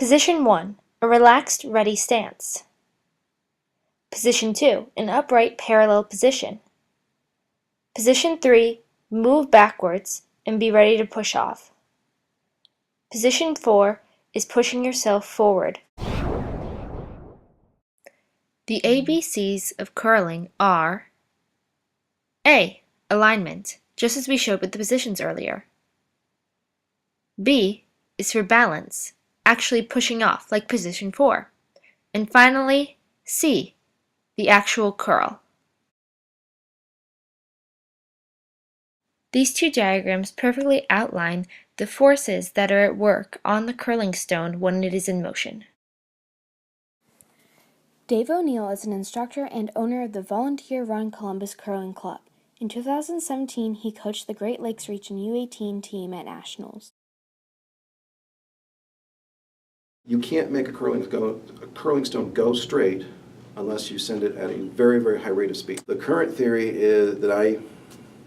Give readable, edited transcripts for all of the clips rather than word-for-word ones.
Position 1, a relaxed, ready stance. Position 2, an upright, parallel position. Position 3, move backwards and be ready to push off. Position 4 is pushing yourself forward. The ABCs of curling are A. Alignment, just as we showed with the positions earlier. B is for balance, actually pushing off like position 4. And finally, C, the actual curl. These two diagrams perfectly outline the forces that are at work on the curling stone when it is in motion. Dave O'Neill is an instructor and owner of the volunteer-run Columbus Curling Club. In 2017, he coached the Great Lakes Region U18 team at Nationals. You can't make a curling stone go straight unless you send it at a very, very high rate of speed. The current theory is that I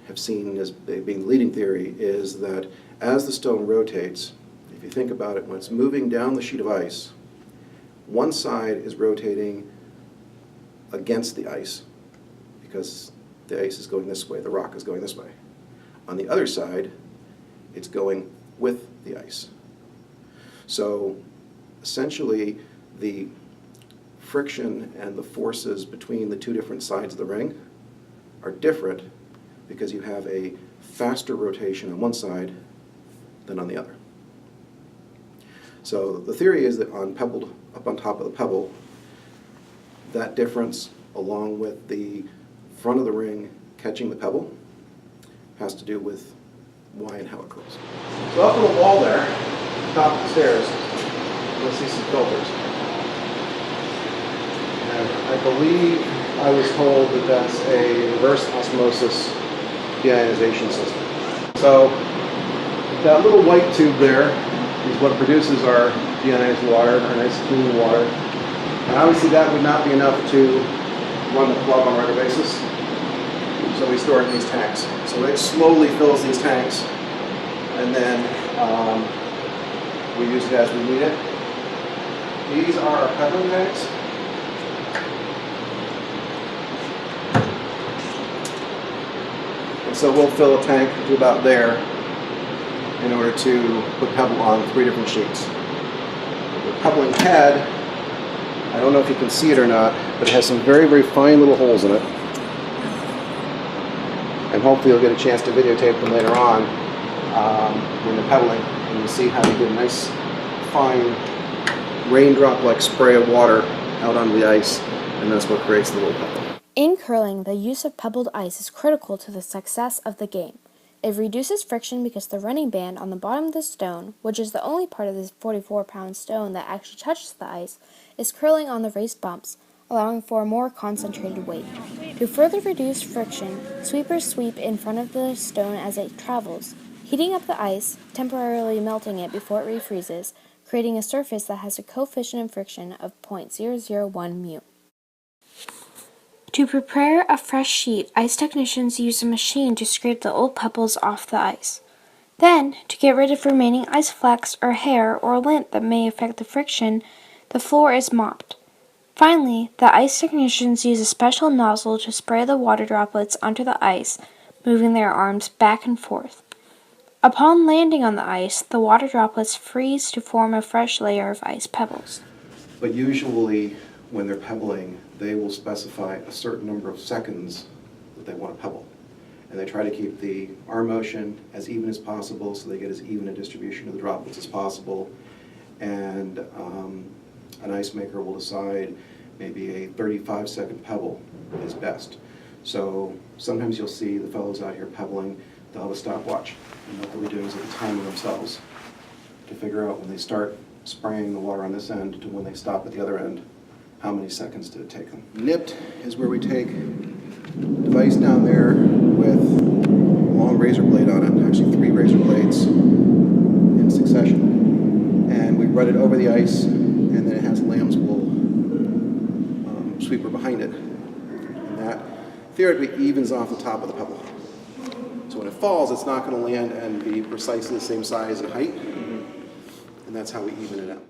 have seen as being the leading theory is that as the stone rotates, if you think about it, when it's moving down the sheet of ice, one side is rotating against the ice because the ice is going this way, the rock is going this way. On the other side, it's going with the ice. So essentially, the friction and the forces between the two different sides of the ring are different because you have a faster rotation on one side than on the other. So the theory is that up on top of the pebble, that difference along with the front of the ring catching the pebble has to do with why and how it curls. So up on the wall there, top of the stairs, you'll see some filters. And I believe I was told that that's a reverse osmosis deionization system. So that little white tube there is what produces our deionized water, our nice clean water. And obviously that would not be enough to run the club on a regular basis. So we store it in these tanks. So it slowly fills these tanks, and then we use it as we need it. These are our peddling tanks. And so we'll fill a tank to about there in order to put pebble on 3 different sheets. The pebbling head, I don't know if you can see it or not, but it has some very, very fine little holes in it. And hopefully you'll get a chance to videotape them later on when they're pebbling, and you'll see how they get a nice, fine, raindrop-like spray of water out onto the ice, and that's what creates the little pebble. In curling, the use of pebbled ice is critical to the success of the game. It reduces friction because the running band on the bottom of the stone, which is the only part of this 44-pound stone that actually touches the ice, is curling on the raised bumps, allowing for a more concentrated weight. To further reduce friction, sweepers sweep in front of the stone as it travels, heating up the ice, temporarily melting it before it refreezes, creating a surface that has a coefficient of friction of 0.001 mu. To prepare a fresh sheet, ice technicians use a machine to scrape the old pebbles off the ice. Then, to get rid of remaining ice flakes or hair or lint that may affect the friction, the floor is mopped. Finally, the ice technicians use a special nozzle to spray the water droplets onto the ice, moving their arms back and forth. Upon landing on the ice, the water droplets freeze to form a fresh layer of ice pebbles. But usually, when they're pebbling, they will specify a certain number of seconds that they want to pebble. And they try to keep the arm motion as even as possible so they get as even a distribution of the droplets as possible. And an ice maker will decide maybe a 35-second pebble is best. So sometimes you'll see the fellows out here pebbling, they'll have a stopwatch. And what they'll be doing is they'll time themselves to figure out when they start spraying the water on this end to when they stop at the other end, how many seconds did it take them. Nipped is where we take a device down there with a long razor blade on it, actually 3 razor blades in succession. And we run it over the ice, and then it has a lamb's wool sweeper behind it. And that theoretically evens off the top of the pebble. So when it falls, it's not going to land and be precisely the same size and height, and that's how we even it out.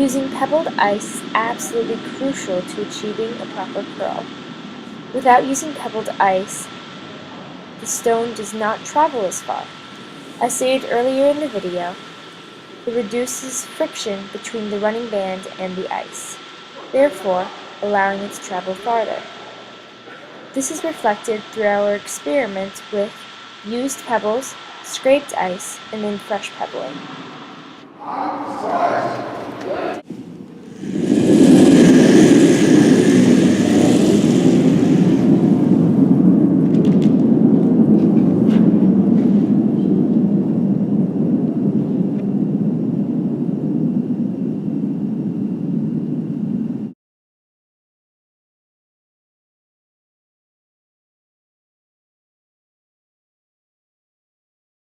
Using pebbled ice is absolutely crucial to achieving a proper curl. Without using pebbled ice, the stone does not travel as far. As stated earlier in the video, it reduces friction between the running band and the ice, therefore allowing it to travel farther. This is reflected through our experiment with used pebbles, scraped ice, and then fresh pebbling.